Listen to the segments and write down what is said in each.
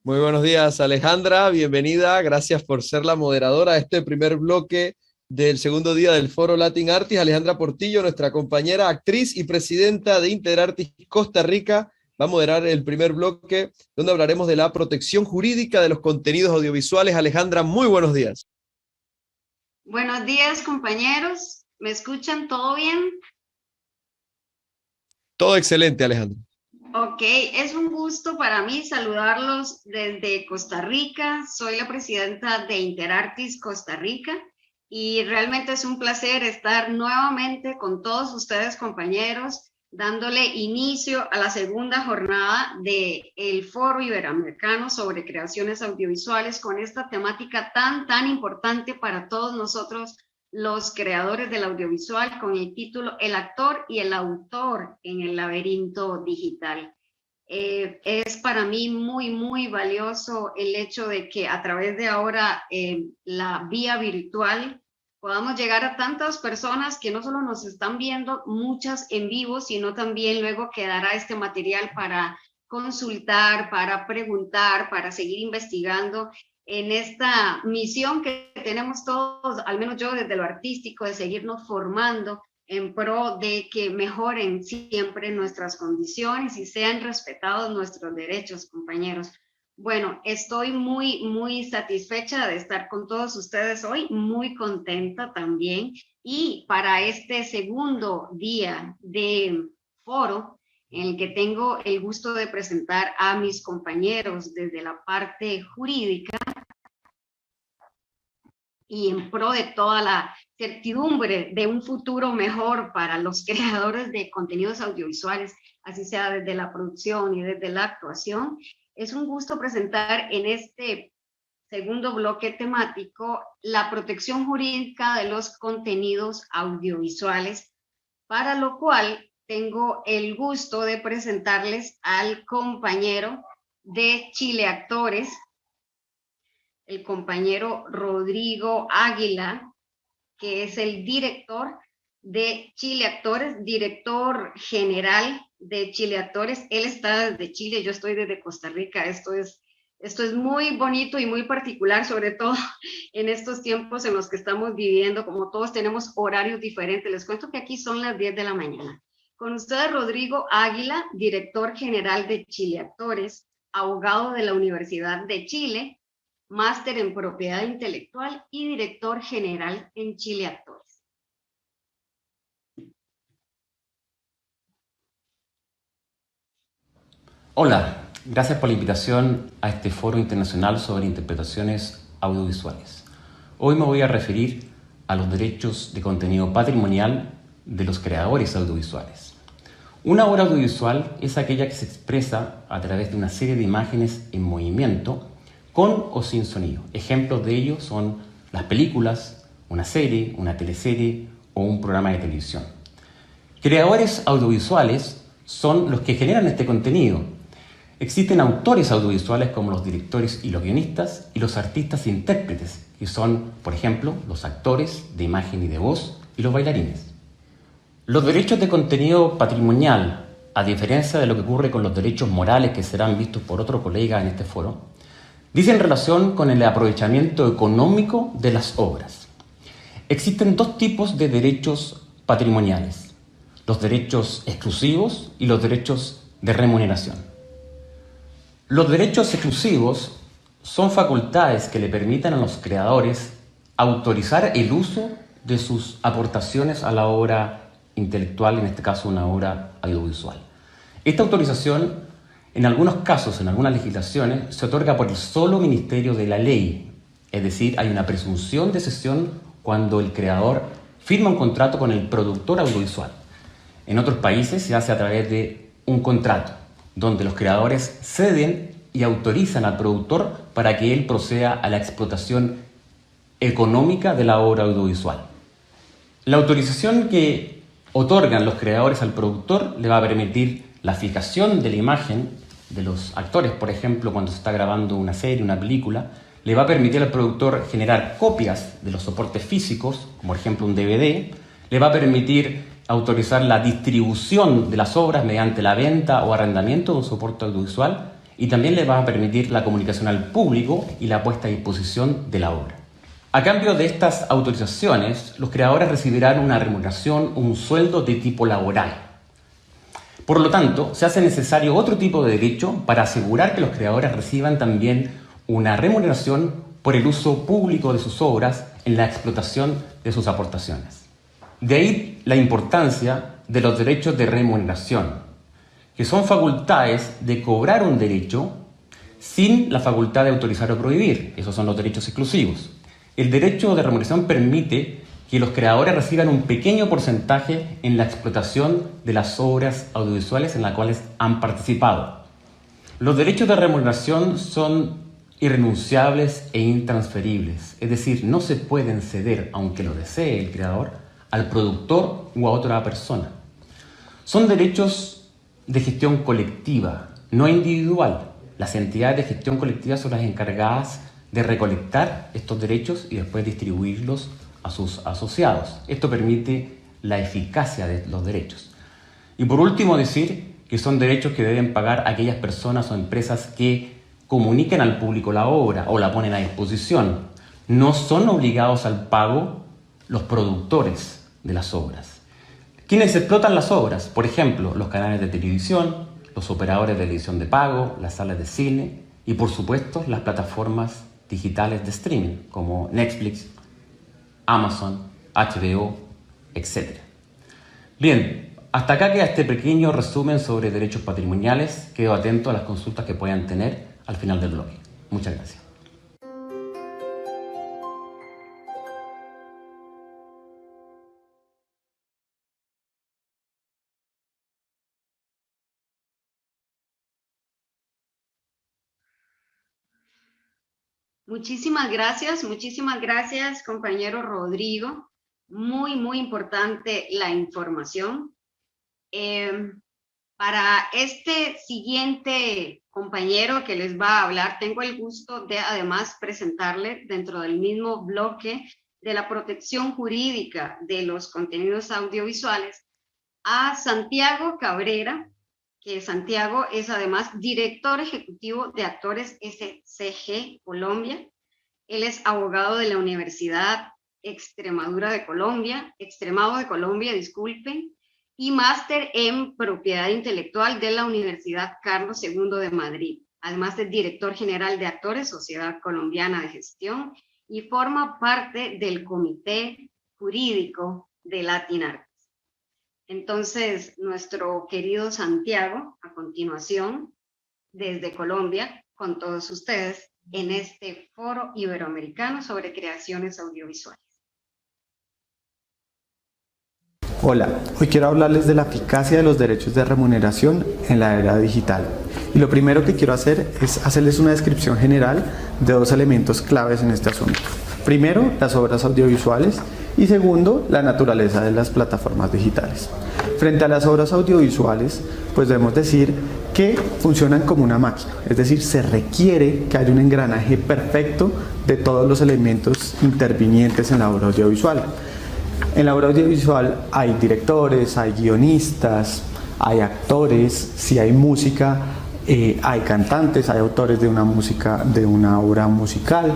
Muy buenos días, Alejandra. Bienvenida. Gracias por ser la moderadora de este primer bloque del segundo día del Foro Latin Artist. Alejandra Portillo, nuestra compañera, actriz y presidenta de Interartist Costa Rica, va a moderar el primer bloque donde hablaremos de la protección jurídica de los contenidos audiovisuales. Alejandra, muy buenos días. Buenos días, compañeros. ¿Me escuchan todo bien? Todo excelente, Alejandra. Ok, es un gusto para mí saludarlos desde Costa Rica. Soy la presidenta de Interartist Costa Rica y realmente es un placer estar nuevamente con todos ustedes, compañeros, dándole inicio a la segunda jornada del Foro Iberoamericano sobre creaciones audiovisuales con esta temática tan importante para todos nosotros los creadores del audiovisual, con el título El actor y el autor en el laberinto digital. Es para mí muy valioso el hecho de que a través de ahora la vía virtual podamos llegar a tantas personas que no solo nos están viendo, muchas en vivo, sino también luego quedará este material para consultar, para preguntar, para seguir investigando en esta misión que tenemos todos, al menos yo desde lo artístico, de seguirnos formando en pro de que mejoren siempre nuestras condiciones y sean respetados nuestros derechos, compañeros. Bueno, estoy muy satisfecha de estar con todos ustedes hoy, muy contenta también. Y para este segundo día de foro, en el que tengo el gusto de presentar a mis compañeros desde la parte jurídica, y en pro de toda la certidumbre de un futuro mejor para los creadores de contenidos audiovisuales, así sea desde la producción y desde la actuación. Es un gusto presentar en este segundo bloque temático la protección jurídica de los contenidos audiovisuales, para lo cual tengo el gusto de presentarles al compañero de Chile Actores, el compañero Rodrigo Águila, que es el director de Chile Actores, director general de Chile Actores. Él está desde Chile, yo estoy desde Costa Rica. Esto es muy bonito y muy particular, sobre todo en estos tiempos en los que estamos viviendo, como todos tenemos horarios diferentes. Les cuento que aquí son las 10 de la mañana. Con ustedes, Rodrigo Águila, director general de Chile Actores, abogado de la Universidad de Chile, máster en propiedad intelectual y director general en Chile Actores. Hola, gracias por la invitación a este foro internacional sobre interpretaciones audiovisuales. Hoy me voy a referir a los derechos de contenido patrimonial de los creadores audiovisuales. Una obra audiovisual es aquella que se expresa a través de una serie de imágenes en movimiento, con o sin sonido. Ejemplos de ello son las películas, una serie, una teleserie o un programa de televisión. Creadores audiovisuales son los que generan este contenido. Existen autores audiovisuales como los directores y los guionistas y los artistas e intérpretes, que son, por ejemplo, los actores de imagen y de voz y los bailarines. Los derechos de contenido patrimonial, a diferencia de lo que ocurre con los derechos morales que serán vistos por otro colega en este foro, dicen relación con el aprovechamiento económico de las obras. Existen dos tipos de derechos patrimoniales: los derechos exclusivos y los derechos de remuneración. Los derechos exclusivos son facultades que le permitan a los creadores autorizar el uso de sus aportaciones a la obra intelectual, en este caso una obra audiovisual. Esta autorización, en algunos casos, en algunas legislaciones, se otorga por el solo Ministerio de la Ley, es decir, hay una presunción de cesión cuando el creador firma un contrato con el productor audiovisual. En otros países se hace a través de un contrato, donde los creadores ceden y autorizan al productor para que él proceda a la explotación económica de la obra audiovisual. La autorización que otorgan los creadores al productor le va a permitir la fijación de la imagen de los actores, por ejemplo, cuando se está grabando una serie, una película, le va a permitir al productor generar copias de los soportes físicos, como por ejemplo un DVD, le va a permitir autorizar la distribución de las obras mediante la venta o arrendamiento de un soporte audiovisual, y también le va a permitir la comunicación al público y la puesta a disposición de la obra. A cambio de estas autorizaciones, los creadores recibirán una remuneración, un sueldo de tipo laboral. Por lo tanto, se hace necesario otro tipo de derecho para asegurar que los creadores reciban también una remuneración por el uso público de sus obras en la explotación de sus aportaciones. De ahí la importancia de los derechos de remuneración, que son facultades de cobrar un derecho sin la facultad de autorizar o prohibir. Esos son los derechos exclusivos. El derecho de remuneración permite que los creadores reciban un pequeño porcentaje en la explotación de las obras audiovisuales en las cuales han participado. Los derechos de remuneración son irrenunciables e intransferibles, es decir, no se pueden ceder, aunque lo desee el creador, al productor o a otra persona. Son derechos de gestión colectiva, no individual. Las entidades de gestión colectiva son las encargadas de recolectar estos derechos y después distribuirlos a sus asociados. Esto permite la eficacia de los derechos. Y por último, decir que son derechos que deben pagar aquellas personas o empresas que comuniquen al público la obra o la ponen a disposición. No son obligados al pago los productores de las obras. ¿Quiénes explotan las obras? Por ejemplo, los canales de televisión, los operadores de edición de pago, las salas de cine y, por supuesto, las plataformas digitales de streaming como Netflix, Amazon, HBO, etc. Bien, hasta acá queda este pequeño resumen sobre derechos patrimoniales. Quedo atento a las consultas que puedan tener al final del bloque. Muchas gracias. Muchísimas gracias, compañero Rodrigo. Muy importante la información. Para este siguiente compañero que les va a hablar, tengo el gusto de además presentarle dentro del mismo bloque de la protección jurídica de los contenidos audiovisuales a Santiago Cabrera, que Santiago es además director ejecutivo de Actores SCG Colombia. Él es abogado de la Universidad Extremado de Colombia, disculpen, y máster en propiedad intelectual de la Universidad Carlos II de Madrid. Además es director general de Actores, Sociedad Colombiana de Gestión, y forma parte del comité jurídico de Latin Arts. Entonces, nuestro querido Santiago, a continuación, desde Colombia, con todos ustedes, en este foro iberoamericano sobre creaciones audiovisuales. Hola, hoy quiero hablarles de la eficacia de los derechos de remuneración en la era digital. Y lo primero que quiero hacer es hacerles una descripción general de dos elementos claves en este asunto. Primero, las obras audiovisuales y segundo, la naturaleza de las plataformas digitales. Frente a las obras audiovisuales, pues debemos decir que funcionan como una máquina, es decir, se requiere que haya un engranaje perfecto de todos los elementos intervinientes en la obra audiovisual. En la obra audiovisual hay directores, hay guionistas, hay actores, si hay música, hay cantantes, hay autores de una música, de una obra musical,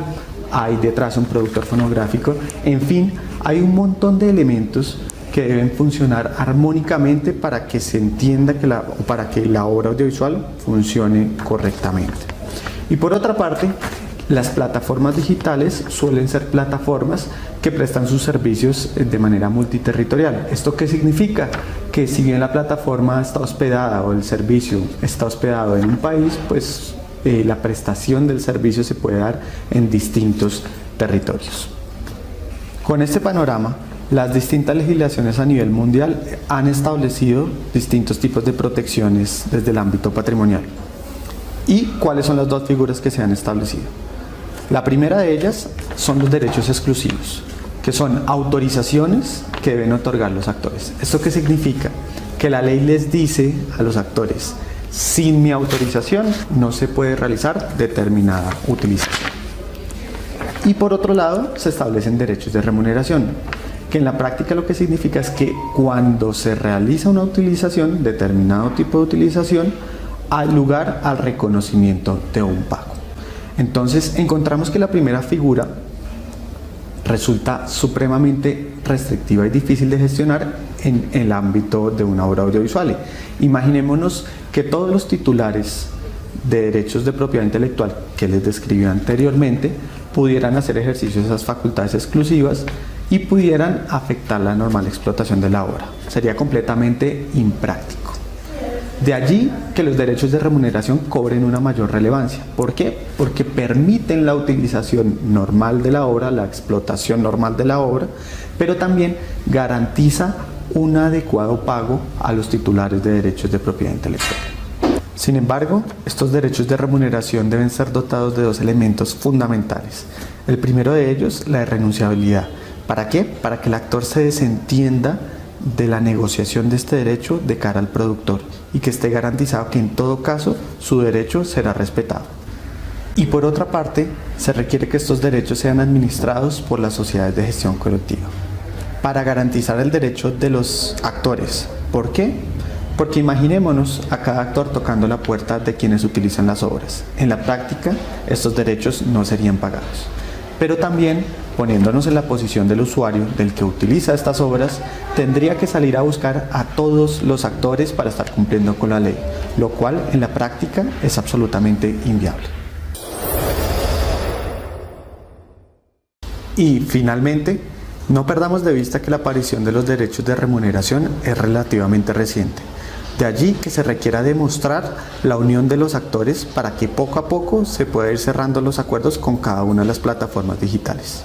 hay detrás un productor fonográfico, en fin, hay un montón de elementos que deben funcionar armónicamente para que se entienda para que la obra audiovisual funcione correctamente. Y por otra parte, las plataformas digitales suelen ser plataformas que prestan sus servicios de manera multiterritorial. ¿Esto qué significa? Que si bien la plataforma está hospedada o el servicio está hospedado en un país, pues la prestación del servicio se puede dar en distintos territorios. Con este panorama, las distintas legislaciones a nivel mundial han establecido distintos tipos de protecciones desde el ámbito patrimonial. ¿Y cuáles son las dos figuras que se han establecido? La primera de ellas son los derechos exclusivos, que son autorizaciones que deben otorgar los actores. ¿Esto qué significa? Que la ley les dice a los actores: sin mi autorización no se puede realizar determinada utilización. Y por otro lado, se establecen derechos de remuneración, que en la práctica lo que significa es que cuando se realiza una utilización, determinado tipo de utilización, al lugar al reconocimiento de un pago. Entonces encontramos que la primera figura resulta supremamente restrictiva y difícil de gestionar en el ámbito de una obra audiovisual. Imaginémonos que todos los titulares de derechos de propiedad intelectual que les describí anteriormente pudieran hacer ejercicio de esas facultades exclusivas y pudieran afectar la normal explotación de la obra. Sería completamente impráctico. De allí que los derechos de remuneración cobren una mayor relevancia. ¿Por qué? Porque permiten la utilización normal de la obra, la explotación normal de la obra, pero también garantiza un adecuado pago a los titulares de derechos de propiedad intelectual. Sin embargo, estos derechos de remuneración deben ser dotados de dos elementos fundamentales. El primero de ellos, la irrenunciabilidad. ¿Para qué? Para que el actor se desentienda de la negociación de este derecho de cara al productor y que esté garantizado que en todo caso su derecho será respetado. Y por otra parte, se requiere que estos derechos sean administrados por las sociedades de gestión colectiva para garantizar el derecho de los actores. ¿Por qué? Porque imaginémonos a cada actor tocando la puerta de quienes utilizan las obras. En la práctica, estos derechos no serían pagados. Pero también, poniéndonos en la posición del usuario, del que utiliza estas obras, tendría que salir a buscar a todos los actores para estar cumpliendo con la ley, lo cual en la práctica es absolutamente inviable. Y finalmente, no perdamos de vista que la aparición de los derechos de remuneración es relativamente reciente. De allí que se requiera demostrar la unión de los actores para que poco a poco se pueda ir cerrando los acuerdos con cada una de las plataformas digitales.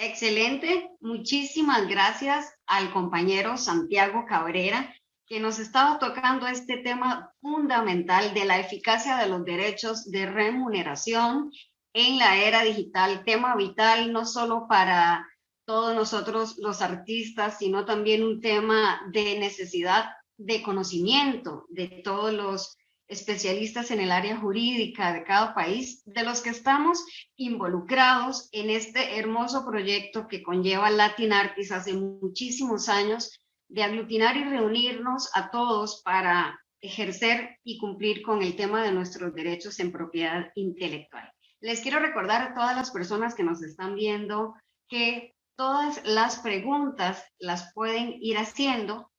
Excelente, muchísimas gracias al compañero Santiago Cabrera, que nos estaba tocando este tema fundamental de la eficacia de los derechos de remuneración en la era digital, tema vital no solo para todos nosotros los artistas, sino también un tema de necesidad de conocimiento de todos los especialistas en el área jurídica de cada país, de los que estamos involucrados en este hermoso proyecto que conlleva Latin Artists hace muchísimos años, de aglutinar y reunirnos a todos para ejercer y cumplir con el tema de nuestros derechos en propiedad intelectual. Les quiero recordar a todas las personas que nos están viendo que todas las preguntas las pueden ir haciendo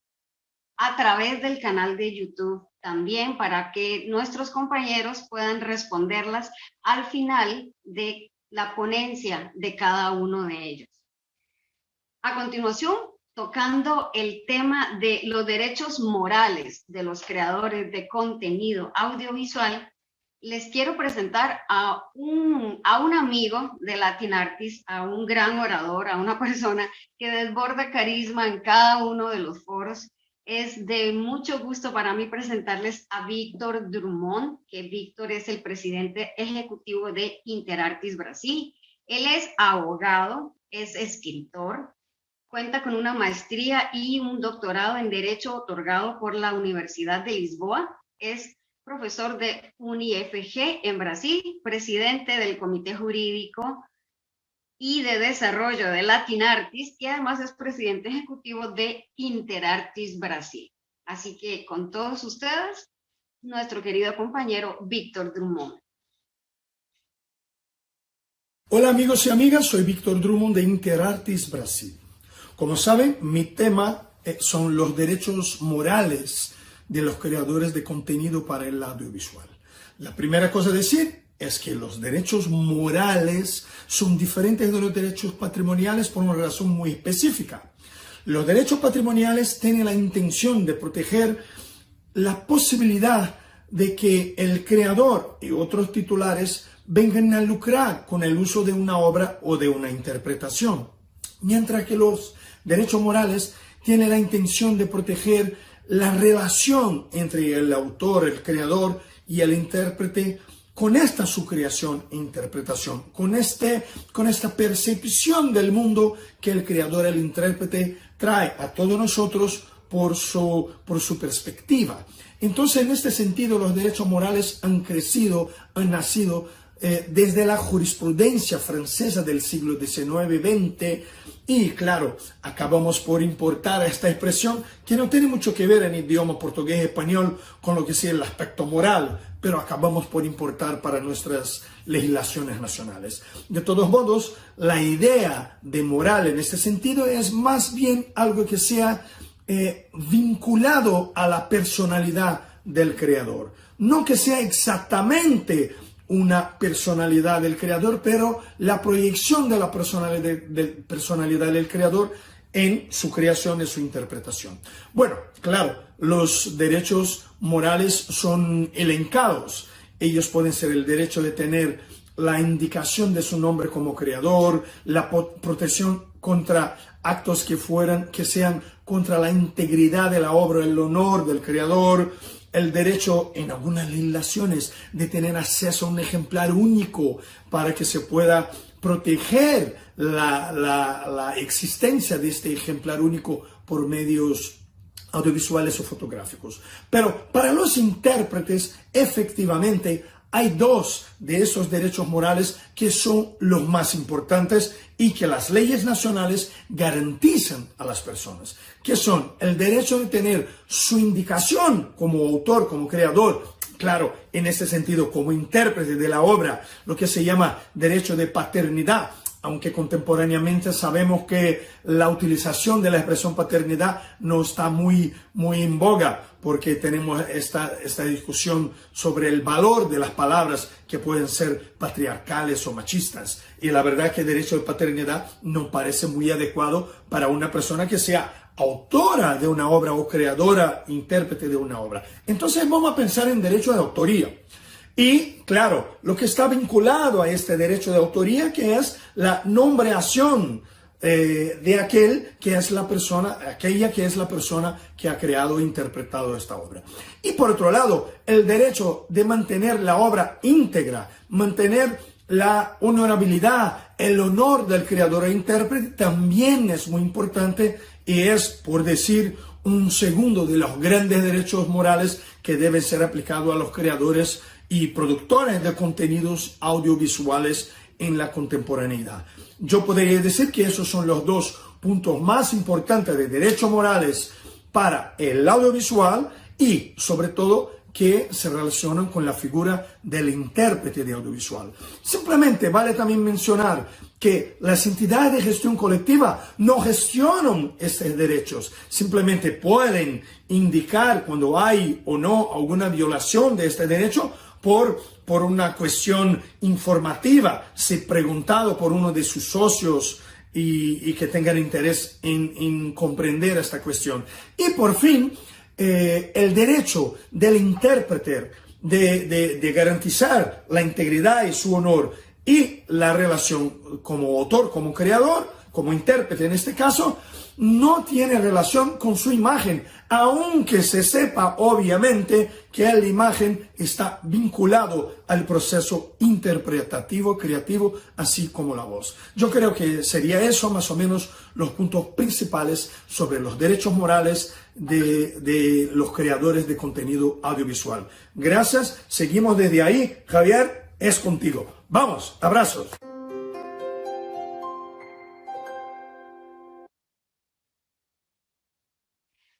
a través del canal de YouTube también, para que nuestros compañeros puedan responderlas al final de la ponencia de cada uno de ellos. A continuación, tocando el tema de los derechos morales de los creadores de contenido audiovisual, les quiero presentar a un amigo de Latin Artists, a un gran orador, a una persona que desborda carisma en cada uno de los foros. Es de mucho gusto para mí presentarles a Víctor Drummond, que Víctor es el presidente ejecutivo de Interartis Brasil. Él es abogado, es escritor, cuenta con una maestría y un doctorado en Derecho otorgado por la Universidad de Lisboa. Es profesor de UniFG en Brasil, presidente del Comité Jurídico y de Desarrollo de Latin Artists, y además es presidente ejecutivo de Interartis Brasil. Así que con todos ustedes, nuestro querido compañero Víctor Drummond. Hola amigos y amigas, soy Víctor Drummond de Interartis Brasil. Como saben, mi tema son los derechos morales de los creadores de contenido para el audiovisual. La primera cosa a decir es que los derechos morales son diferentes de los derechos patrimoniales por una razón muy específica. Los derechos patrimoniales tienen la intención de proteger la posibilidad de que el creador y otros titulares vengan a lucrar con el uso de una obra o de una interpretación, mientras que los derechos morales tienen la intención de proteger la relación entre el autor, el creador y el intérprete con esta su creación e interpretación, con esta percepción del mundo que el creador, el intérprete, trae a todos nosotros por su perspectiva. Entonces, en este sentido, los derechos morales han nacido desde la jurisprudencia francesa del siglo XIX-XX, y claro, acabamos por importar esta expresión que no tiene mucho que ver en idioma portugués y español con lo que es el aspecto moral, pero acabamos por importar para nuestras legislaciones nacionales. De todos modos, la idea de moral en este sentido es más bien algo que sea vinculado a la personalidad del creador. No que sea exactamente una personalidad del creador, pero la proyección de la personalidad del creador en su creación y su interpretación. Bueno, claro, los derechos morales son elencados. Ellos pueden ser el derecho de tener la indicación de su nombre como creador, la protección contra actos que sean contra la integridad de la obra, el honor del creador, el derecho en algunas legislaciones de tener acceso a un ejemplar único para que se pueda proteger la existencia de este ejemplar único por medios audiovisuales o fotográficos. Pero para los intérpretes, efectivamente, hay dos de esos derechos morales que son los más importantes y que las leyes nacionales garantizan a las personas, que son el derecho de tener su indicación como autor, como creador, claro, en este sentido, como intérprete de la obra, lo que se llama derecho de paternidad, aunque contemporáneamente sabemos que la utilización de la expresión paternidad no está muy en boga, porque tenemos esta discusión sobre el valor de las palabras que pueden ser patriarcales o machistas. Y la verdad es que el derecho de paternidad no parece muy adecuado para una persona que sea autora de una obra o creadora, intérprete de una obra. Entonces vamos a pensar en derecho de autoría. Y claro, lo que está vinculado a este derecho de autoría, que es la nombración de aquella que es la persona que ha creado e interpretado esta obra. Y por otro lado, el derecho de mantener la obra íntegra, mantener la honorabilidad, el honor del creador e intérprete también es muy importante y es, por decir, un segundo de los grandes derechos morales que deben ser aplicados a los creadores y productores de contenidos audiovisuales en la contemporaneidad. Yo podría decir que esos son los dos puntos más importantes de derechos morales para el audiovisual y, sobre todo, que se relacionan con la figura del intérprete de audiovisual. Simplemente vale también mencionar que las entidades de gestión colectiva no gestionan estos derechos, simplemente pueden indicar cuando hay o no alguna violación de este derecho por una cuestión informativa, si preguntado por uno de sus socios y que tengan interés en comprender esta cuestión. Y por fin, el derecho del intérprete de garantizar la integridad y su honor y la relación como autor, como creador, como intérprete en este caso, no tiene relación con su imagen, aunque se sepa obviamente que la imagen está vinculado al proceso interpretativo, creativo, así como la voz. Yo creo que sería eso más o menos los puntos principales sobre los derechos morales de los creadores de contenido audiovisual. Gracias, seguimos desde ahí. Javier, es contigo. Vamos, abrazos.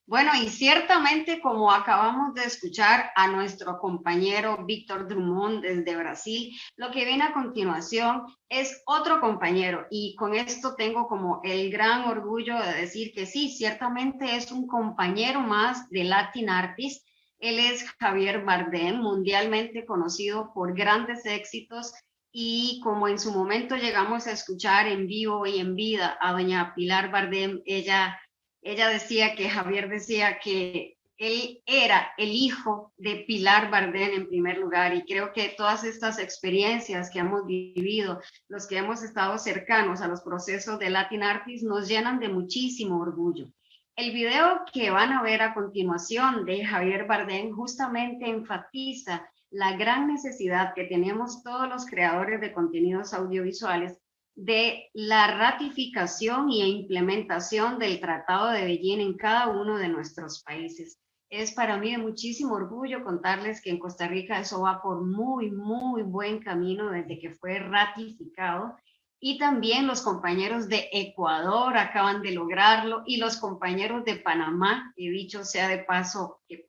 Bueno, y ciertamente, como acabamos de escuchar a nuestro compañero Víctor Drummond desde Brasil, lo que viene a continuación es otro compañero, y con esto tengo como el gran orgullo de decir que sí, ciertamente es un compañero más de Latin Artist. Él es Javier Bardem, mundialmente conocido por grandes éxitos, y como en su momento llegamos a escuchar en vivo y en vida a doña Pilar Bardem, ella decía que Javier decía que él era el hijo de Pilar Bardem en primer lugar, y creo que todas estas experiencias que hemos vivido, los que hemos estado cercanos a los procesos de Latin Artist, nos llenan de muchísimo orgullo. El video que van a ver a continuación de Javier Bardem justamente enfatiza la gran necesidad que tenemos todos los creadores de contenidos audiovisuales de la ratificación y implementación del Tratado de Beijing en cada uno de nuestros países. Es para mí de muchísimo orgullo contarles que en Costa Rica eso va por muy, muy buen camino desde que fue ratificado. Y también los compañeros de Ecuador acaban de lograrlo y los compañeros de Panamá, y dicho sea de paso, que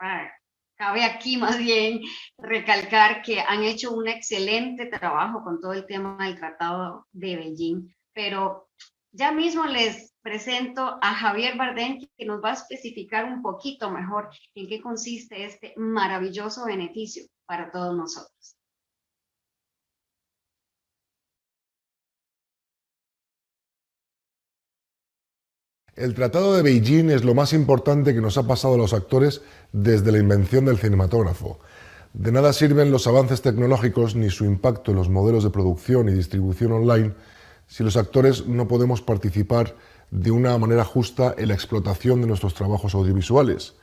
cabe aquí más bien recalcar que han hecho un excelente trabajo con todo el tema del Tratado de Beijing. Pero ya mismo les presento a Javier Bardén, que nos va a especificar un poquito mejor en qué consiste este maravilloso beneficio para todos nosotros. El Tratado de Beijing es lo más importante que nos ha pasado a los actores desde la invención del cinematógrafo. De nada sirven los avances tecnológicos ni su impacto en los modelos de producción y distribución online si los actores no podemos participar de una manera justa en la explotación de nuestros trabajos audiovisuales.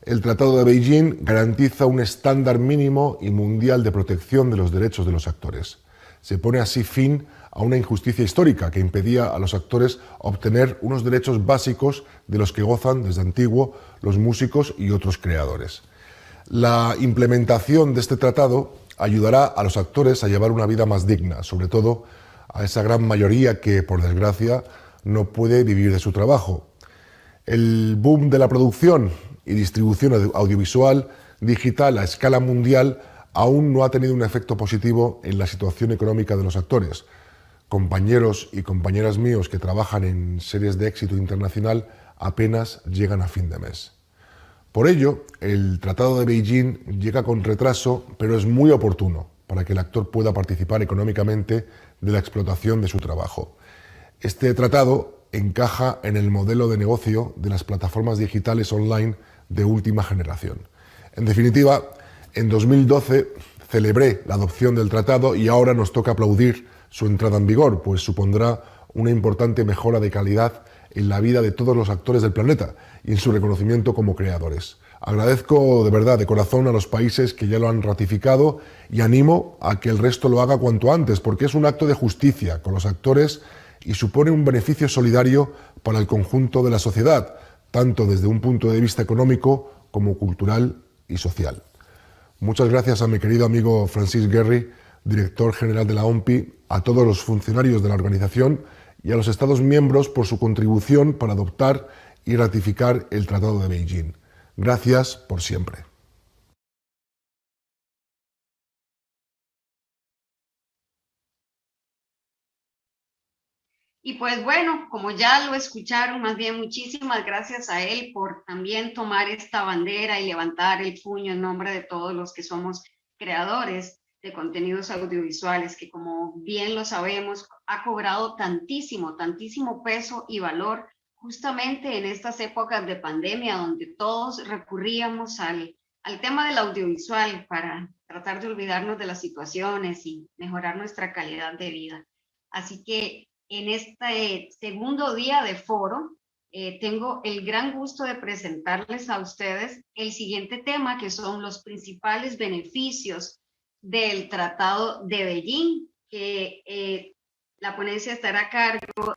El Tratado de Beijing garantiza un estándar mínimo y mundial de protección de los derechos de los actores. Se pone así fin a una injusticia histórica que impedía a los actores obtener unos derechos básicos de los que gozan desde antiguo los músicos y otros creadores. La implementación de este tratado ayudará a los actores a llevar una vida más digna, sobre todo a esa gran mayoría que, por desgracia, no puede vivir de su trabajo. El boom de la producción y distribución audiovisual digital a escala mundial aún no ha tenido un efecto positivo en la situación económica de los actores. Compañeros y compañeras míos que trabajan en series de éxito internacional apenas llegan a fin de mes. Por ello, el Tratado de Beijing llega con retraso, pero es muy oportuno para que el actor pueda participar económicamente de la explotación de su trabajo. Este tratado encaja en el modelo de negocio de las plataformas digitales online de última generación. En definitiva, en 2012 celebré la adopción del tratado y ahora nos toca aplaudir su entrada en vigor, pues supondrá una importante mejora de calidad en la vida de todos los actores del planeta y en su reconocimiento como creadores. Agradezco de verdad, de corazón, a los países que ya lo han ratificado y animo a que el resto lo haga cuanto antes, porque es un acto de justicia con los actores y supone un beneficio solidario para el conjunto de la sociedad, tanto desde un punto de vista económico como cultural y social. Muchas gracias a mi querido amigo Francis Guerri, director general de la OMPI, a todos los funcionarios de la organización y a los Estados miembros por su contribución para adoptar y ratificar el Tratado de Beijing. Gracias por siempre. Y pues bueno, como ya lo escucharon, más bien muchísimas gracias a él por también tomar esta bandera y levantar el puño en nombre de todos los que somos creadores de contenidos audiovisuales, que como bien lo sabemos, ha cobrado tantísimo peso y valor justamente en estas épocas de pandemia, donde todos recurríamos al tema del audiovisual para tratar de olvidarnos de las situaciones y mejorar nuestra calidad de vida. Así que en este segundo día de foro, tengo el gran gusto de presentarles a ustedes el siguiente tema, que son los principales beneficios del Tratado de Beijing, que la ponencia estará a cargo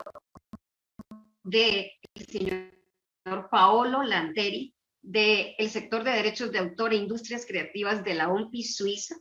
del señor Paolo Lanteri, del sector de Derechos de Autor e Industrias Creativas de la OMPI Suiza,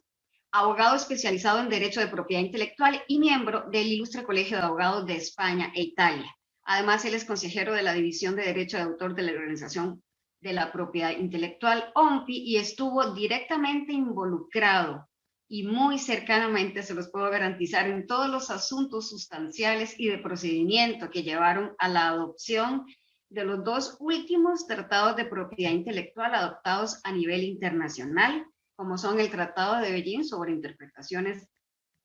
abogado especializado en Derecho de Propiedad Intelectual y miembro del Ilustre Colegio de Abogados de España e Italia. Además, él es consejero de la División de Derecho de Autor de la Organización de la Propiedad Intelectual, OMPI, y estuvo directamente involucrado y muy cercanamente, se los puedo garantizar, en todos los asuntos sustanciales y de procedimiento que llevaron a la adopción de los dos últimos tratados de propiedad intelectual adoptados a nivel internacional, como son el Tratado de Beijing sobre interpretaciones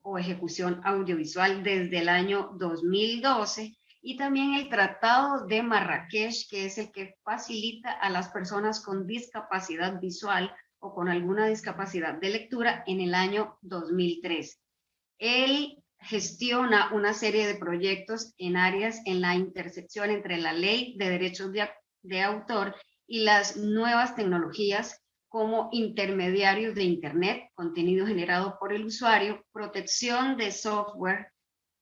o ejecución audiovisual desde el año 2012, y también el Tratado de Marrakech, que es el que facilita a las personas con discapacidad visual o con alguna discapacidad de lectura en el año 2003. Él gestiona una serie de proyectos en áreas en la intersección entre la ley de derechos de autor y las nuevas tecnologías, como intermediarios de Internet, contenido generado por el usuario, protección de software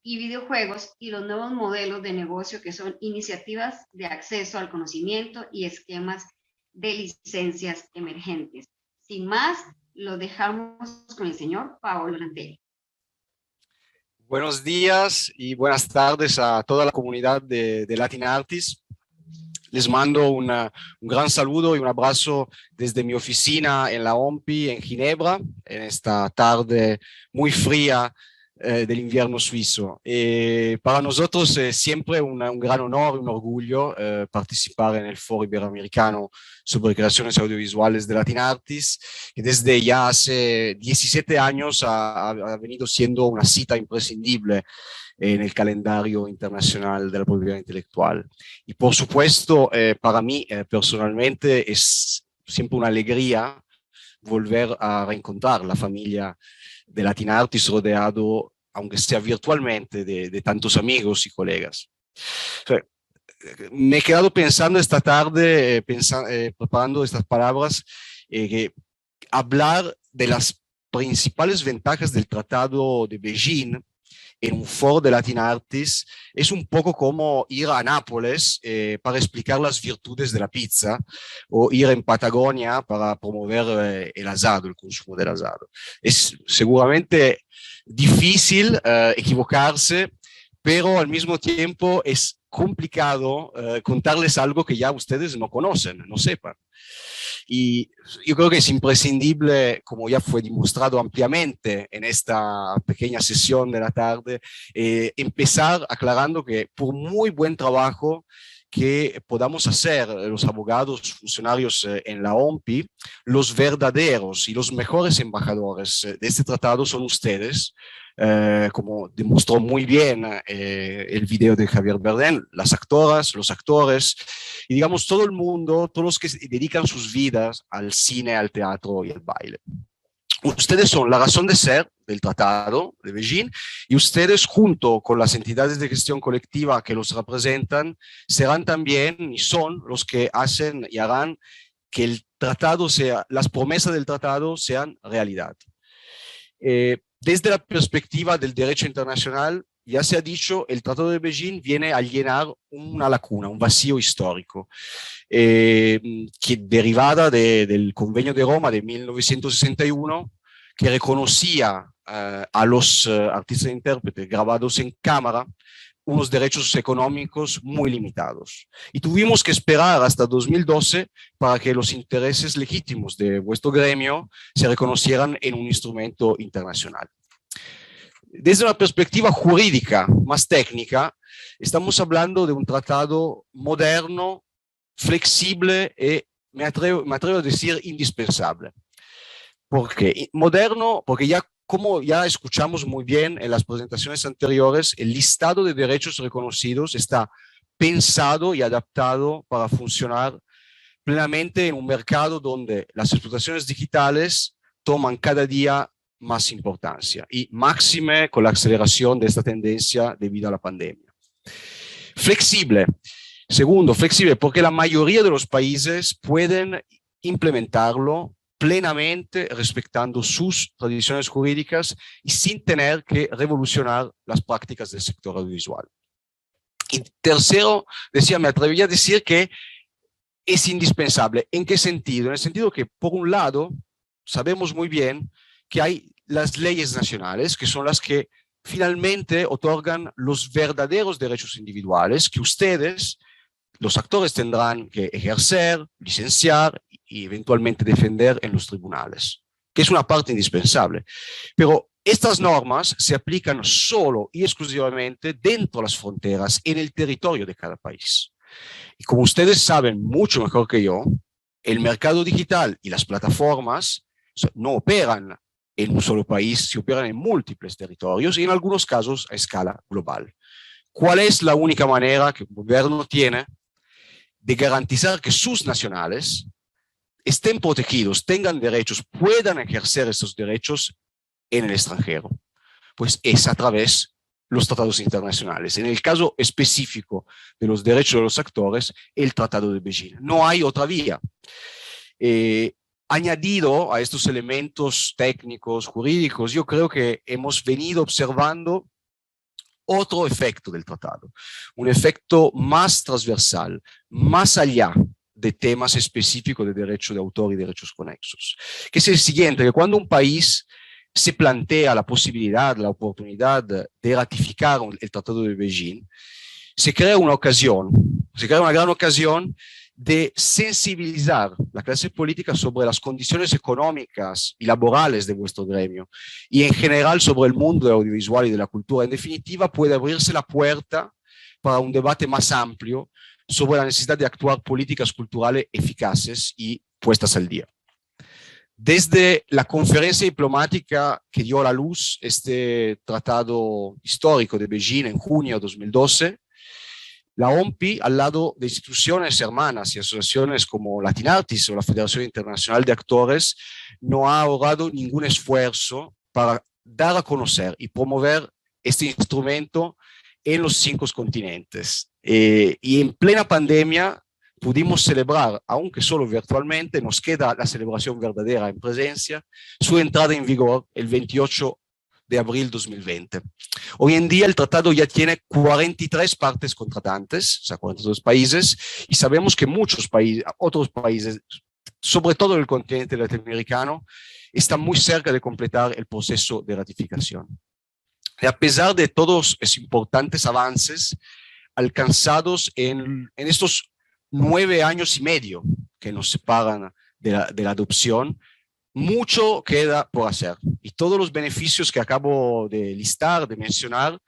y videojuegos y los nuevos modelos de negocio que son iniciativas de acceso al conocimiento y esquemas de licencias emergentes. Sin más, lo dejamos con el señor Paolo Lantelli. Buenos días y buenas tardes a toda la comunidad de Latin Artists. Les mando un gran saludo y un abrazo desde mi oficina en la OMPI en Ginebra, en esta tarde muy fría del invierno suizo. Para nosotros es siempre un gran honor y un orgullo participar en el Foro Iberoamericano sobre creaciones audiovisuales de Latin Artists, que desde ya hace 17 años ha venido siendo una cita imprescindible en el calendario internacional de la propiedad intelectual. Y por supuesto, para mí personalmente es siempre una alegría volver a reencontrar la familia de Latin Artists rodeado, aunque sea virtualmente, de tantos amigos y colegas. O sea, me he quedado pensando esta tarde, preparando estas palabras, que hablar de las principales ventajas del Tratado de Beijing en un foro de Latin Artists es un poco como ir a Nápoles para explicar las virtudes de la pizza o ir en Patagonia para promover el asado, el consumo del asado. Es seguramente difícil equivocarse, pero al mismo tiempo es complicado contarles algo que ya ustedes no conocen, no sepan. Y yo creo que es imprescindible, como ya fue demostrado ampliamente en esta pequeña sesión de la tarde, empezar aclarando que por muy buen trabajo que podamos hacer los abogados, funcionarios en la OMPI, los verdaderos y los mejores embajadores de este tratado son ustedes, como demostró muy bien el video de Javier Bardem, las actoras, los actores, y digamos todo el mundo, todos los que dedican sus vidas al cine, al teatro y al baile. Ustedes son la razón de ser del Tratado de Beijing y ustedes, junto con las entidades de gestión colectiva que los representan, serán también y son los que hacen y harán que el tratado sea, las promesas del tratado sean realidad. Desde la perspectiva del derecho internacional, ya se ha dicho, el Tratado de Beijing viene a llenar una lacuna, un vacío histórico, que derivada del Convenio de Roma de 1961, que reconocía a los artistas e intérpretes grabados en cámara unos derechos económicos muy limitados. Y tuvimos que esperar hasta 2012 para que los intereses legítimos de vuestro gremio se reconocieran en un instrumento internacional. Desde una perspectiva jurídica más técnica, estamos hablando de un tratado moderno, flexible y me atrevo a decir indispensable. ¿Por qué? Moderno, porque ya como ya escuchamos muy bien en las presentaciones anteriores, el listado de derechos reconocidos está pensado y adaptado para funcionar plenamente en un mercado donde las explotaciones digitales toman cada día más importancia y máxime con la aceleración de esta tendencia debido a la pandemia. Flexible. Segundo, flexible porque la mayoría de los países pueden implementarlo plenamente respetando sus tradiciones jurídicas y sin tener que revolucionar las prácticas del sector audiovisual. Y tercero, me atrevería a decir que es indispensable. ¿En qué sentido? En el sentido que, por un lado, sabemos muy bien que hay las leyes nacionales, que son las que finalmente otorgan los verdaderos derechos individuales que ustedes, los actores, tendrán que ejercer, licenciar y eventualmente defender en los tribunales, que es una parte indispensable. Pero estas normas se aplican solo y exclusivamente dentro de las fronteras, en el territorio de cada país. Y como ustedes saben mucho mejor que yo, el mercado digital y las plataformas no operan en un solo país, se operan en múltiples territorios y en algunos casos a escala global. ¿Cuál es la única manera que el gobierno tiene de garantizar que sus nacionales estén protegidos, tengan derechos, puedan ejercer estos derechos en el extranjero? Pues es a través de los tratados internacionales. En el caso específico de los derechos de los actores, el Tratado de Beijing. No hay otra vía. Añadido a estos elementos técnicos, jurídicos, yo creo que hemos venido observando otro efecto del tratado, un efecto más transversal, más allá de temas específicos de derecho de autor y derechos conexos, que es el siguiente, que cuando un país se plantea la posibilidad, la oportunidad de ratificar el Tratado de Beijing, se crea una ocasión, se crea una gran ocasión de sensibilizar la clase política sobre las condiciones económicas y laborales de vuestro gremio y en general sobre el mundo del audiovisual y de la cultura. En definitiva, puede abrirse la puerta para un debate más amplio sobre la necesidad de actuar políticas culturales eficaces y puestas al día. Desde la conferencia diplomática que dio a la luz este tratado histórico de Beijing en junio de 2012, la OMPI, al lado de instituciones hermanas y asociaciones como Latinartis o la Federación Internacional de Actores, no ha ahorrado ningún esfuerzo para dar a conocer y promover este instrumento en los 5 continentes. Y en plena pandemia pudimos celebrar, aunque solo virtualmente, nos queda la celebración verdadera en presencia, su entrada en vigor el 28 de abril 2020. Hoy en día el tratado ya tiene 43 partes contratantes, o sea, 42 países, y sabemos que muchos países, otros países, sobre todo el continente latinoamericano, están muy cerca de completar el proceso de ratificación. Y a pesar de todos esos importantes avances alcanzados en estos 9 años y medio que nos separan de la adopción, mucho queda por hacer y todos los beneficios que acabo de listar, de mencionar,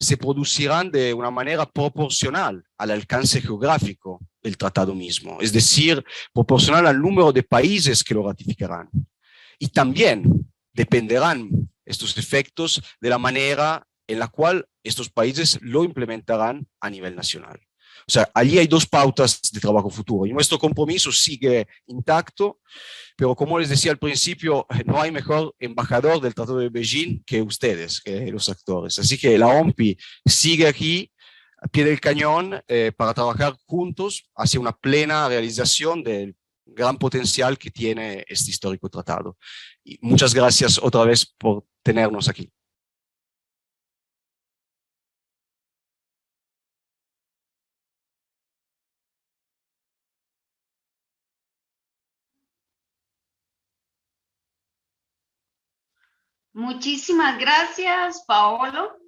se producirán de una manera proporcional al alcance geográfico del tratado mismo, es decir, proporcional al número de países que lo ratificarán. Y también dependerán estos efectos de la manera en la cual estos países lo implementarán a nivel nacional. O sea, allí hay 2 pautas de trabajo futuro y nuestro compromiso sigue intacto, pero como les decía al principio, no hay mejor embajador del Tratado de Beijing que ustedes, que los actores. Así que la OMPI sigue aquí, a pie del cañón, para trabajar juntos hacia una plena realización del gran potencial que tiene este histórico tratado. Y muchas gracias otra vez por tenernos aquí. Muchísimas gracias, Paolo.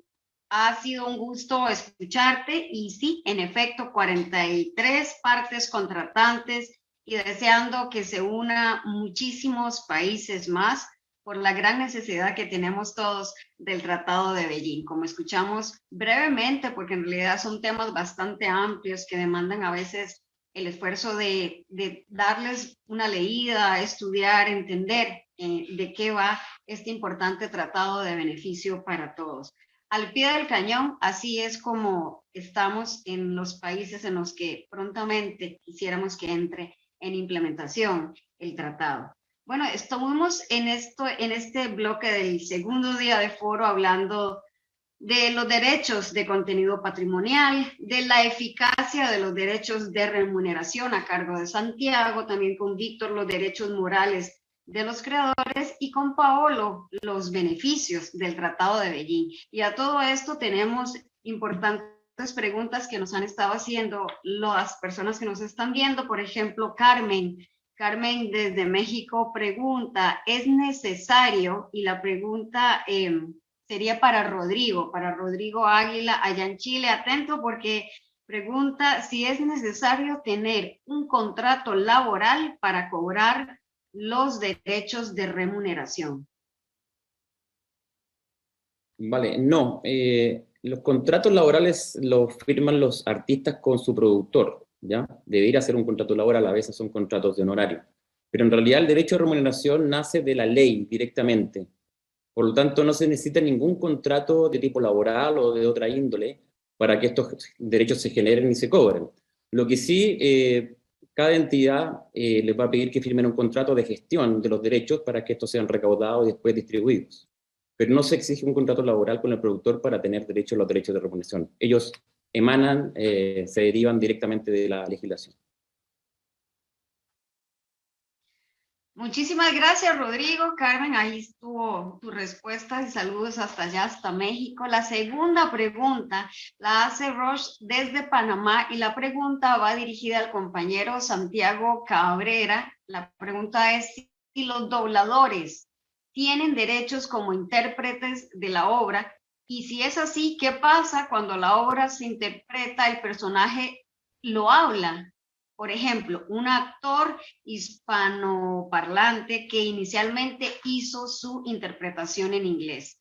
Ha sido un gusto escucharte y sí, en efecto, 43 partes contratantes y deseando que se una muchísimos países más por la gran necesidad que tenemos todos del Tratado de Beijing. Como escuchamos brevemente, porque en realidad son temas bastante amplios que demandan a veces el esfuerzo de darles una leída, estudiar, entender de qué va este importante tratado de beneficio para todos. Al pie del cañón, así es como estamos en los países en los que prontamente quisiéramos que entre en implementación el tratado. Bueno, estuvimos en este bloque del segundo día de foro hablando de los derechos de contenido patrimonial, de la eficacia de los derechos de remuneración a cargo de Santiago, también con Víctor los derechos morales de los creadores y con Paolo los beneficios del Tratado de Beijing. Y a todo esto tenemos importantes preguntas que nos han estado haciendo las personas que nos están viendo. Por ejemplo, Carmen desde México pregunta, ¿es necesario? Y la pregunta sería para Rodrigo Águila, allá en Chile, atento porque pregunta si es necesario tener un contrato laboral para cobrar los derechos de remuneración. Vale, no. Los contratos laborales los firman los artistas con su productor, ¿ya? Debería ser un contrato laboral, a veces son contratos de honorario. Pero en realidad el derecho de remuneración nace de la ley directamente. Por lo tanto, no se necesita ningún contrato de tipo laboral o de otra índole para que estos derechos se generen y se cobren. Lo que sí, cada entidad les va a pedir que firmen un contrato de gestión de los derechos para que estos sean recaudados y después distribuidos. Pero no se exige un contrato laboral con el productor para tener derecho a los derechos de remuneración. Ellos emanan, se derivan directamente de la legislación. Muchísimas gracias, Rodrigo. Carmen, ahí estuvo tu respuesta y saludos hasta allá, hasta México. La segunda pregunta la hace Roche desde Panamá y la pregunta va dirigida al compañero Santiago Cabrera. La pregunta es si los dobladores tienen derechos como intérpretes de la obra y si es así, ¿qué pasa cuando la obra se interpreta, el personaje lo habla? Por ejemplo, un actor hispanoparlante que inicialmente hizo su interpretación en inglés.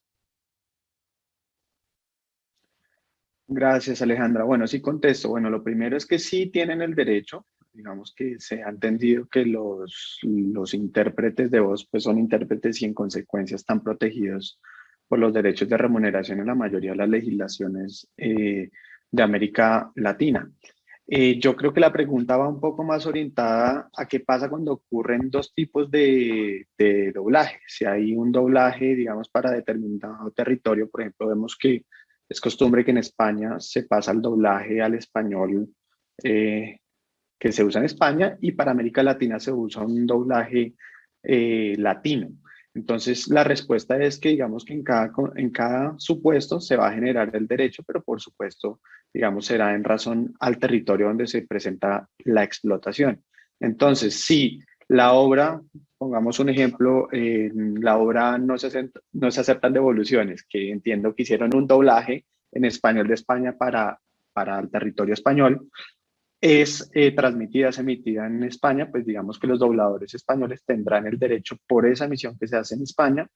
Gracias, Alejandra. Bueno, sí contesto. Bueno, lo primero es que sí tienen el derecho. Digamos que se ha entendido que los intérpretes de voz pues son intérpretes y en consecuencia están protegidos por los derechos de remuneración en la mayoría de las legislaciones de América Latina. Yo creo que la pregunta va un poco más orientada a qué pasa cuando ocurren dos tipos de doblaje. Si hay un doblaje, digamos, para determinado territorio, por ejemplo, vemos que es costumbre que en España se pasa el doblaje al español que se usa en España y para América Latina se usa un doblaje latino. Entonces, la respuesta es que digamos que en cada supuesto se va a generar el derecho, pero por supuesto, digamos, será en razón al territorio donde se presenta la explotación. Entonces, si la obra, pongamos un ejemplo, la obra no se aceptan devoluciones, que entiendo que hicieron un doblaje en español de España para el territorio español, es transmitida, es emitida en España, pues digamos que los dobladores españoles tendrán el derecho por esa emisión que se hace en España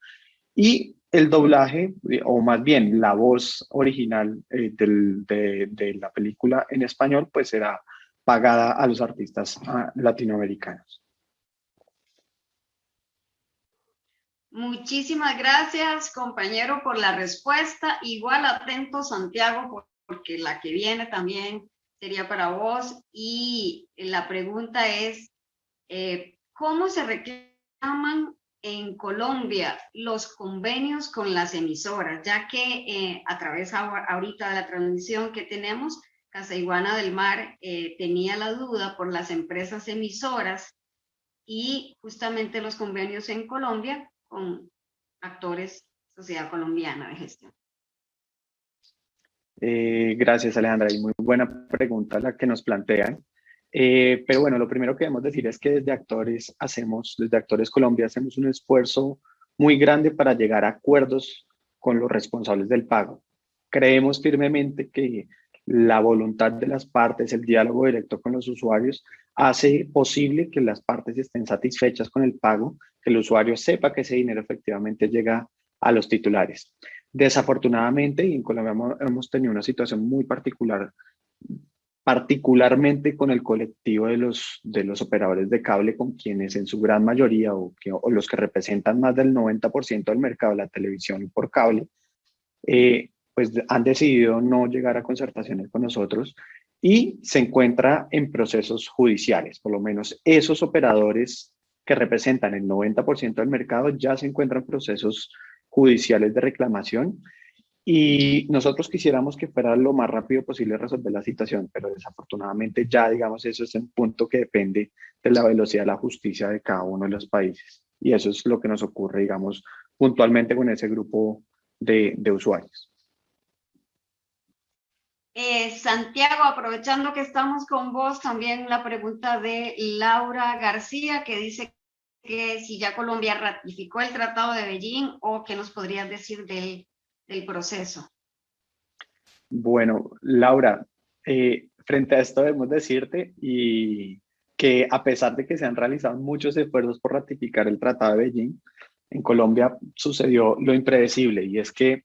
y el doblaje, o más bien la voz original de la película en español, pues será pagada a los artistas latinoamericanos. Muchísimas gracias, compañero, por la respuesta. Igual atento, Santiago, porque la que viene también sería para vos. Y la pregunta es, ¿cómo se reclaman en Colombia los convenios con las emisoras? Ya que a través ahorita de la transmisión que tenemos, Casa Iguana del Mar tenía la duda por las empresas emisoras y justamente los convenios en Colombia con actores, Sociedad Colombiana de Gestión. Gracias, Alejandra, y muy buena pregunta la que nos plantean. Pero bueno, lo primero que debemos decir es que desde Actores Colombia hacemos un esfuerzo muy grande para llegar a acuerdos con los responsables del pago. Creemos firmemente que la voluntad de las partes, el diálogo directo con los usuarios, hace posible que las partes estén satisfechas con el pago, que el usuario sepa que ese dinero efectivamente llega a los titulares. Desafortunadamente, y en Colombia hemos tenido una situación muy particular, particularmente con el colectivo de los operadores de cable, con quienes en su gran mayoría o los que representan más del 90% del mercado de la televisión por cable, pues han decidido no llegar a concertaciones con nosotros y se encuentra en procesos judiciales. Por lo menos esos operadores que representan el 90% del mercado ya se encuentran en procesos judiciales de reclamación y nosotros quisiéramos que fuera lo más rápido posible resolver la situación, pero desafortunadamente ya, digamos, eso es un punto que depende de la velocidad de la justicia de cada uno de los países. Y eso es lo que nos ocurre, digamos, puntualmente con ese grupo de usuarios. Santiago, aprovechando que estamos con vos, también la pregunta de Laura García, que dice que si ya Colombia ratificó el Tratado de Beijing o qué nos podrías decir del proceso. Bueno, Laura, frente a esto debemos decirte y que a pesar de que se han realizado muchos esfuerzos por ratificar el Tratado de Beijing, en Colombia sucedió lo impredecible y es que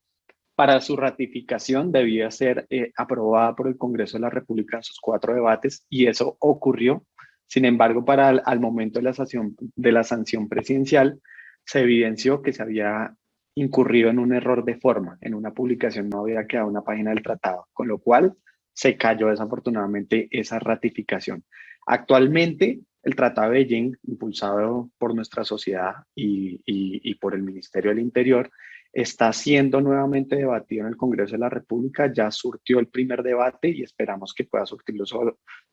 para su ratificación debía ser aprobada por el Congreso de la República en sus 4 debates y eso ocurrió. Sin embargo, para al momento de la sanción presidencial, se evidenció que se había incurrido en un error de forma. En una publicación no había quedado una página del tratado, con lo cual se cayó desafortunadamente esa ratificación. Actualmente, el Tratado de Beijing, impulsado por nuestra sociedad y por el Ministerio del Interior, está siendo nuevamente debatido en el Congreso de la República. Ya surtió el primer debate y esperamos que pueda surtir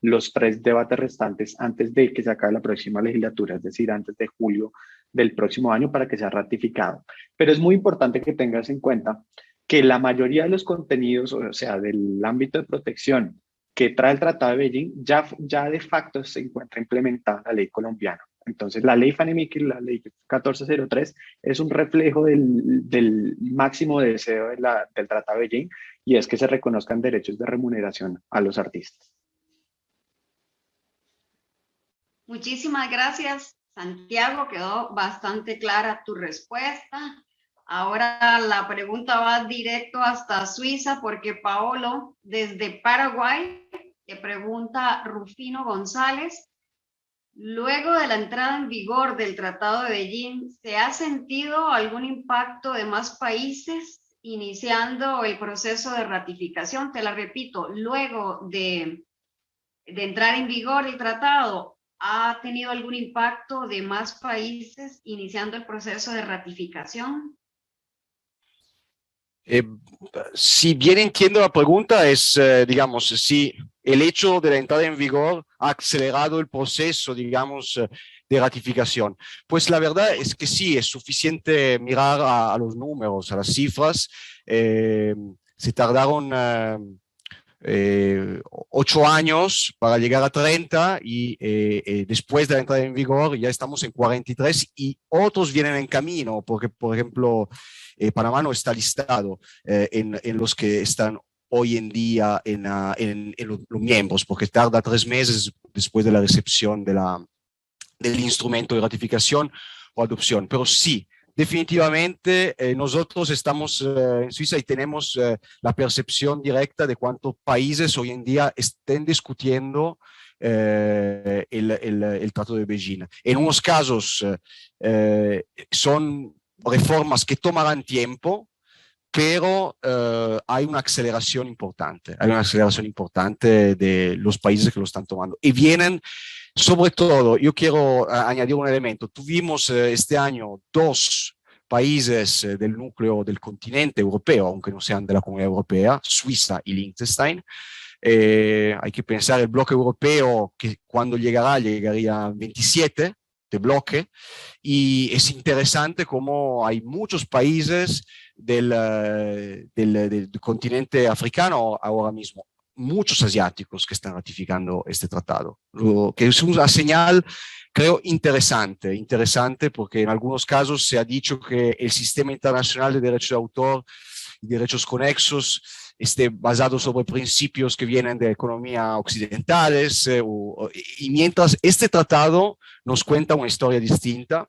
los 3 debates restantes antes de que se acabe la próxima legislatura, es decir, antes de julio del próximo año, para que sea ratificado. Pero es muy importante que tengas en cuenta que la mayoría de los contenidos, o sea, del ámbito de protección que trae el Tratado de Beijing, ya de facto se encuentra implementada en la ley colombiana. Entonces, la ley FANEMIC, la ley 1403, es un reflejo del máximo deseo del Tratado de Beijing, y es que se reconozcan derechos de remuneración a los artistas. Muchísimas gracias, Santiago. Quedó bastante clara tu respuesta. Ahora la pregunta va directo hasta Suiza, porque Paolo, desde Paraguay, te pregunta Rufino González. Luego de la entrada en vigor del Tratado de Beijing, ¿se ha sentido algún impacto de más países iniciando el proceso de ratificación? Te la repito, luego de entrar en vigor el tratado, ¿ha tenido algún impacto de más países iniciando el proceso de ratificación? Si bien entiendo la pregunta, es, digamos, si el hecho de la entrada en vigor ha acelerado el proceso, digamos, de ratificación. Pues la verdad es que sí, es suficiente mirar a los números, a las cifras. Se tardaron 8 años para llegar a 30 y después de la entrada en vigor ya estamos en 43 y otros vienen en camino, porque, por ejemplo, Panamá no está listado en los que están hoy en día en los miembros, porque tarda 3 meses después de la recepción del instrumento de ratificación o adopción. Pero sí, definitivamente nosotros estamos en Suiza y tenemos la percepción directa de cuántos países hoy en día estén discutiendo el Tratado de Beijing. En unos casos son reformas que tomarán tiempo, pero hay una aceleración importante. Hay una aceleración importante de los países que lo están tomando. Y vienen, sobre todo, yo quiero añadir un elemento. Tuvimos este año 2 países del núcleo del continente europeo, aunque no sean de la Comunidad Europea, Suiza y Liechtenstein. Hay que pensar el bloque europeo, que cuando llegaría 27 de bloque, y es interesante cómo hay muchos países del continente africano ahora mismo, muchos asiáticos que están ratificando este tratado, lo que es una señal, creo, interesante, porque en algunos casos se ha dicho que el sistema internacional de derechos de autor y derechos conexos esté basado sobre principios que vienen de economía occidentales, y mientras este tratado nos cuenta una historia distinta,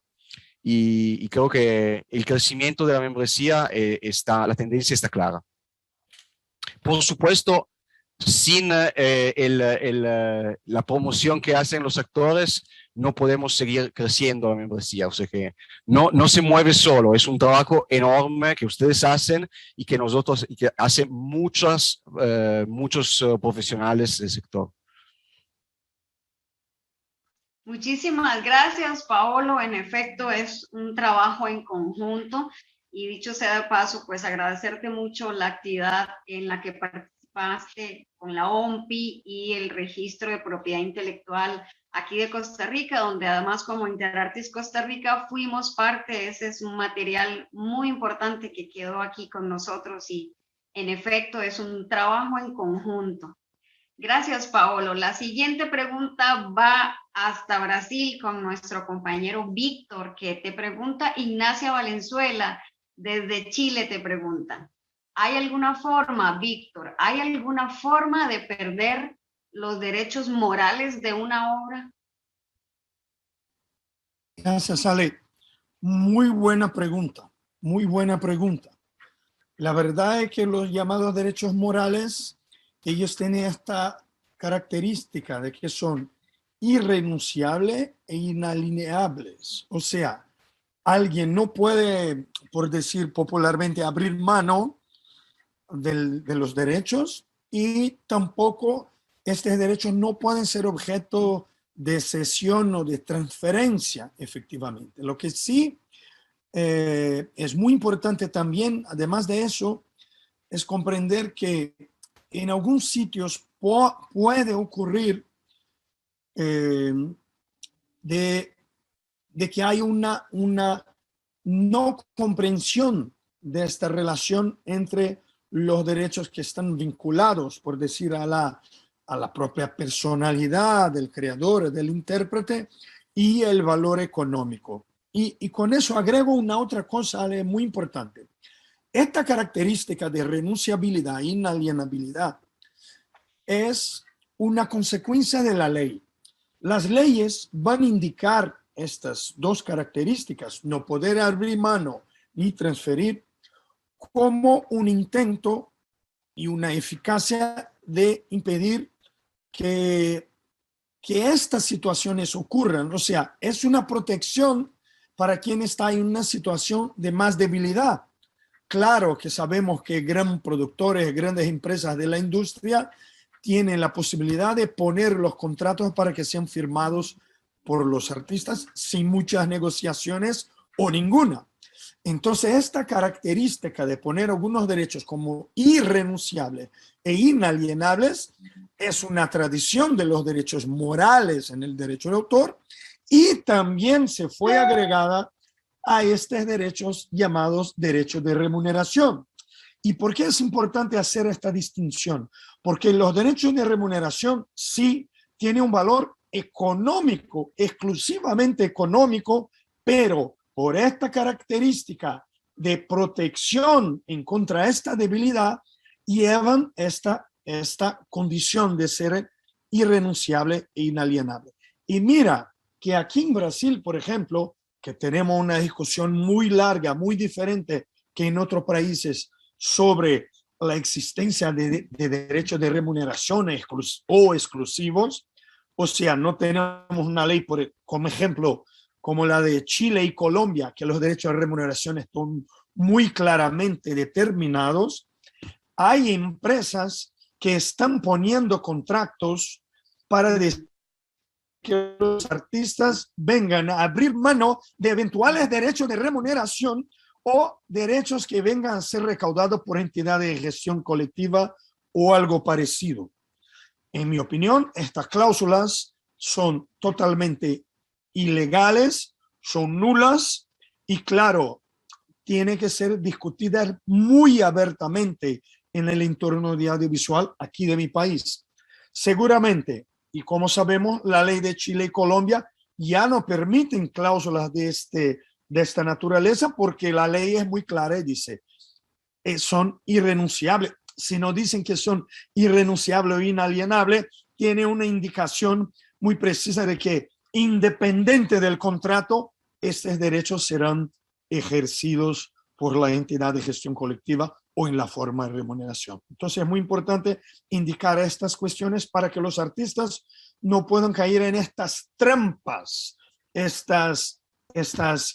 y creo que el crecimiento de la membresía la tendencia está clara. Por supuesto, sin la promoción que hacen los actores, no podemos seguir creciendo la membresía. O sea que no se mueve solo, es un trabajo enorme que ustedes hacen y que hacen muchos profesionales del sector. Muchísimas gracias, Paolo. En efecto, es un trabajo en conjunto y dicho sea de paso, pues agradecerte mucho la actividad en la que participaste con la OMPI y el registro de propiedad intelectual aquí de Costa Rica, donde además como Interartis Costa Rica fuimos parte. Ese es un material muy importante que quedó aquí con nosotros y en efecto es un trabajo en conjunto. Gracias, Paolo. La siguiente pregunta va hasta Brasil con nuestro compañero Víctor, que te pregunta Ignacia Valenzuela, desde Chile te pregunta. ¿Hay alguna forma, Víctor, hay alguna forma de perder los derechos morales de una obra? Gracias, Ale. Muy buena pregunta, muy buena pregunta. La verdad es que los llamados derechos morales, ellos tienen esta característica de que son irrenunciables e inalienables. O sea, alguien no puede, por decir popularmente, abrir mano de los derechos, y tampoco estos derechos no pueden ser objeto de cesión o de transferencia, efectivamente. Lo que sí es muy importante también, además de eso, es comprender que en algunos sitios puede ocurrir de que hay una no comprensión de esta relación entre los derechos que están vinculados, por decir, a la propia personalidad del creador, del intérprete, y el valor económico. Y con eso agrego una otra cosa muy importante. Esta característica de renunciabilidad e inalienabilidad es una consecuencia de la ley. Las leyes van a indicar estas dos características, no poder abrir mano ni transferir, como un intento y una eficacia de impedir que estas situaciones ocurran. O sea, es una protección para quien está en una situación de más debilidad. Claro que sabemos que grandes productores, grandes empresas de la industria tienen la posibilidad de poner los contratos para que sean firmados por los artistas sin muchas negociaciones o ninguna. Entonces, esta característica de poner algunos derechos como irrenunciables e inalienables es una tradición de los derechos morales en el derecho de autor, y también se fue agregada a estos derechos llamados derechos de remuneración. ¿Y por qué es importante hacer esta distinción? Porque los derechos de remuneración sí tienen un valor económico, exclusivamente económico, pero por esta característica de protección en contra de esta debilidad, llevan esta condición de ser irrenunciable e inalienable. Y mira que aquí en Brasil, por ejemplo, que tenemos una discusión muy larga, muy diferente que en otros países sobre la existencia de derechos de remuneración o exclusivos. O sea, no tenemos una ley, como ejemplo, como la de Chile y Colombia, que los derechos de remuneración están muy claramente determinados. Hay empresas que están poniendo contratos para decir que los artistas vengan a abrir mano de eventuales derechos de remuneración o derechos que vengan a ser recaudados por entidades de gestión colectiva o algo parecido. En mi opinión, estas cláusulas son totalmente ilegales, son nulas y, claro, tiene que ser discutidas muy abiertamente en el entorno de audiovisual aquí de mi país. Seguramente, y como sabemos, la ley de Chile y Colombia ya no permiten cláusulas de esta naturaleza, porque la ley es muy clara y dice son irrenunciables. Si no dicen que son irrenunciables o inalienables, tiene una indicación muy precisa de que, independiente del contrato, estos derechos serán ejercidos por la entidad de gestión colectiva o en la forma de remuneración. Entonces es muy importante indicar estas cuestiones para que los artistas no puedan caer en estas trampas, estas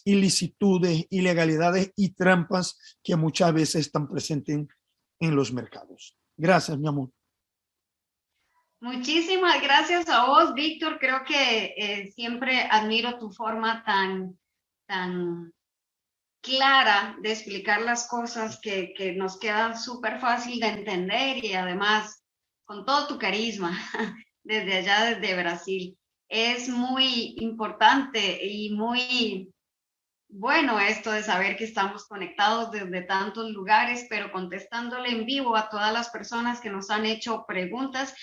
ilicitudes, ilegalidades y trampas que muchas veces están presentes en los mercados. Gracias, mi amor. Muchísimas gracias a vos, Víctor. Creo que siempre admiro tu forma tan clara de explicar las cosas, que nos queda súper fácil de entender, y además con todo tu carisma desde allá, desde Brasil. Es muy importante y muy bueno esto de saber que estamos conectados desde tantos lugares, pero contestándole en vivo a todas las personas que nos han hecho preguntas.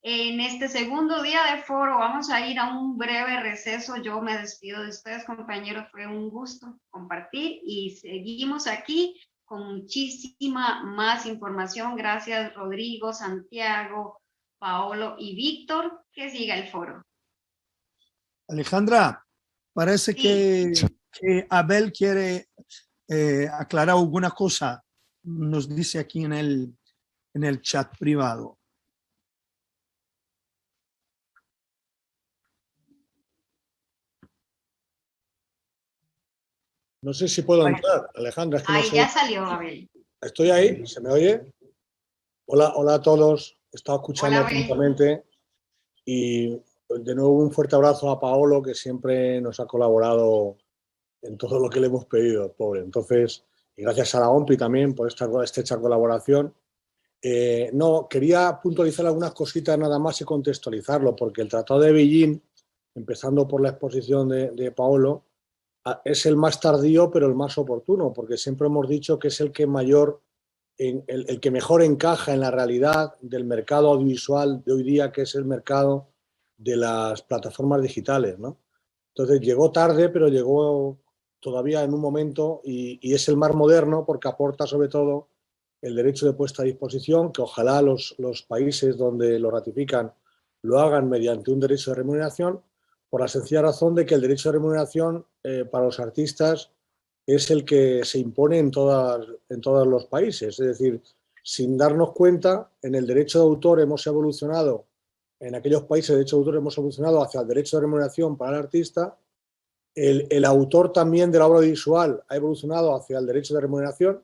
En este segundo día de foro vamos a ir a un breve receso. Yo me despido de ustedes, compañeros. Fue un gusto compartir y seguimos aquí con muchísima más información. Gracias, Rodrigo, Santiago, Paolo y Víctor. Que siga el foro. Alejandra, parece que Abel quiere aclarar alguna cosa. Nos dice aquí en el chat privado. No sé si puedo entrar, Alejandra. Es que Ahí no sé. ya salió, Abel. Estoy ahí, ¿se me oye? Hola a todos. He estado escuchando atentamente y de nuevo un fuerte abrazo a Paolo, que siempre nos ha colaborado en todo lo que le hemos pedido, pobre. Entonces, y gracias a la OMPI también por esta estrecha colaboración. No, quería puntualizar algunas cositas nada más y contextualizarlo, porque el Tratado de Beijing, empezando por la exposición de Paolo, es el más tardío pero el más oportuno, porque siempre hemos dicho que es el que el que mejor encaja en la realidad del mercado audiovisual de hoy día, que es el mercado de las plataformas digitales, ¿no? Entonces llegó tarde, pero llegó todavía en un momento y es el más moderno porque aporta sobre todo el derecho de puesta a disposición, que ojalá los países donde lo ratifican lo hagan mediante un derecho de remuneración, por la sencilla razón de que el derecho de remuneración para los artistas es el que se impone en todos los países. Es decir, sin darnos cuenta, en el derecho de autor hemos evolucionado, en aquellos países de derecho de autor hemos evolucionado hacia el derecho de remuneración para el artista. El autor también de la obra audiovisual ha evolucionado hacia el derecho de remuneración,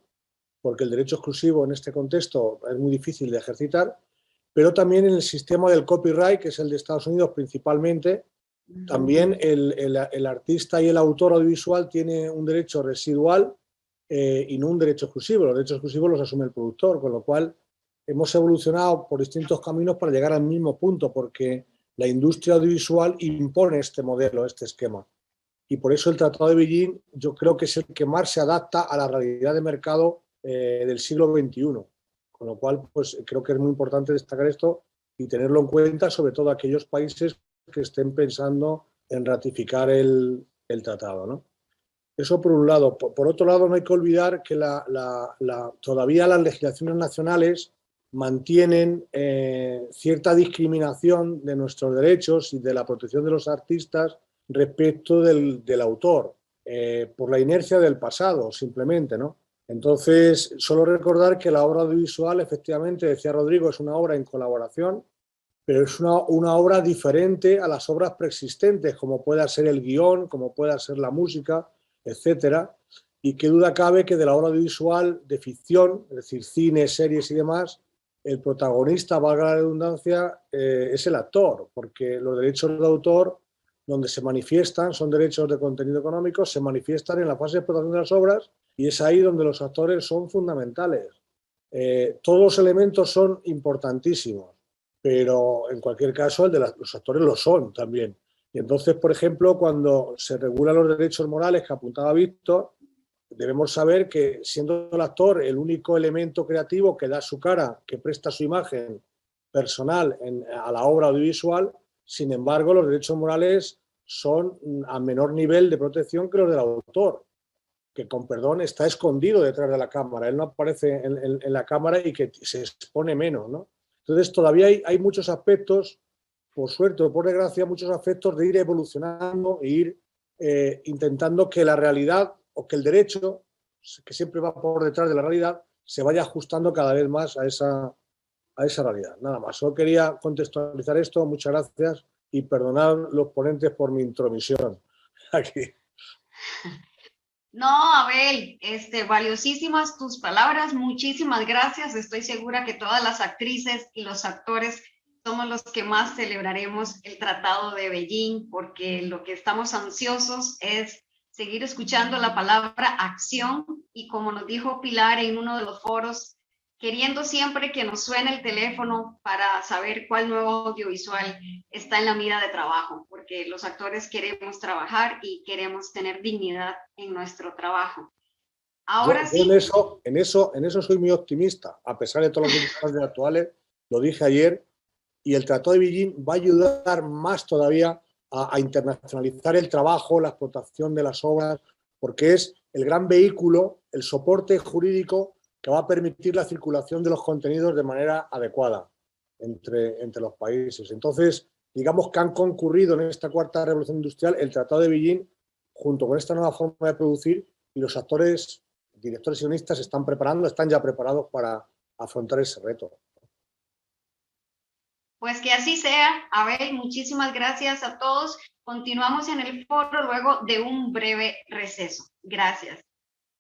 porque el derecho exclusivo en este contexto es muy difícil de ejercitar, pero también en el sistema del copyright, que es el de Estados Unidos principalmente, también el artista y el autor audiovisual tiene un derecho residual y no un derecho exclusivo. Los derechos exclusivos los asume el productor, con lo cual hemos evolucionado por distintos caminos para llegar al mismo punto, porque la industria audiovisual impone este modelo, este esquema. Y por eso el Tratado de Beijing yo creo que es el que más se adapta a la realidad de mercado del siglo XXI. Con lo cual, pues creo que es muy importante destacar esto y tenerlo en cuenta, sobre todo aquellos países que estén pensando en ratificar el tratado, ¿no? Eso por un lado. Por otro lado, no hay que olvidar que todavía las legislaciones nacionales mantienen cierta discriminación de nuestros derechos y de la protección de los artistas respecto del autor, por la inercia del pasado, simplemente, ¿no? Entonces, solo recordar que la obra audiovisual, efectivamente, decía Rodrigo, es una obra en colaboración, pero es una obra diferente a las obras preexistentes, como pueda ser el guión, como pueda ser la música, etcétera. Y qué duda cabe que de la obra audiovisual de ficción, es decir, cine, series y demás, el protagonista, valga la redundancia, es el actor, porque los derechos de autor, donde se manifiestan, son derechos de contenido económico, se manifiestan en la fase de explotación de las obras y es ahí donde los actores son fundamentales. Todos los elementos son importantísimos, pero en cualquier caso el de los actores lo son también. Y entonces, por ejemplo, cuando se regulan los derechos morales que apuntaba Víctor, debemos saber que siendo el actor el único elemento creativo que da su cara, que presta su imagen personal a la obra audiovisual, sin embargo, los derechos morales son a menor nivel de protección que los del autor, que con perdón está escondido detrás de la cámara, él no aparece en la cámara y que se expone menos, ¿no? Entonces todavía hay muchos aspectos, por suerte o por desgracia, muchos aspectos de ir evolucionando e ir intentando que la realidad o que el derecho, que siempre va por detrás de la realidad, se vaya ajustando cada vez más a esa realidad. Nada más, solo quería contextualizar esto, muchas gracias y perdonad los ponentes por mi intromisión aquí. No, Abel, valiosísimas tus palabras, muchísimas gracias. Estoy segura que todas las actrices y los actores somos los que más celebraremos el Tratado de Beijing, porque lo que estamos ansiosos es seguir escuchando la palabra acción y, como nos dijo Pilar en uno de los foros, queriendo siempre que nos suene el teléfono para saber cuál nuevo audiovisual está en la mira de trabajo, porque los actores queremos trabajar y queremos tener dignidad en nuestro trabajo. Ahora yo sí. En eso soy muy optimista, a pesar de todos los circunstancias actuales, lo dije ayer, y el Tratado de Beijing va a ayudar más todavía a internacionalizar el trabajo, la explotación de las obras, porque es el gran vehículo, el soporte jurídico que va a permitir la circulación de los contenidos de manera adecuada entre los países. Entonces, digamos que han concurrido en esta cuarta revolución industrial el Tratado de Beijing junto con esta nueva forma de producir, y los actores, directores y guionistas están ya preparados para afrontar ese reto. Pues que así sea. Abel, muchísimas gracias a todos. Continuamos en el foro luego de un breve receso. Gracias.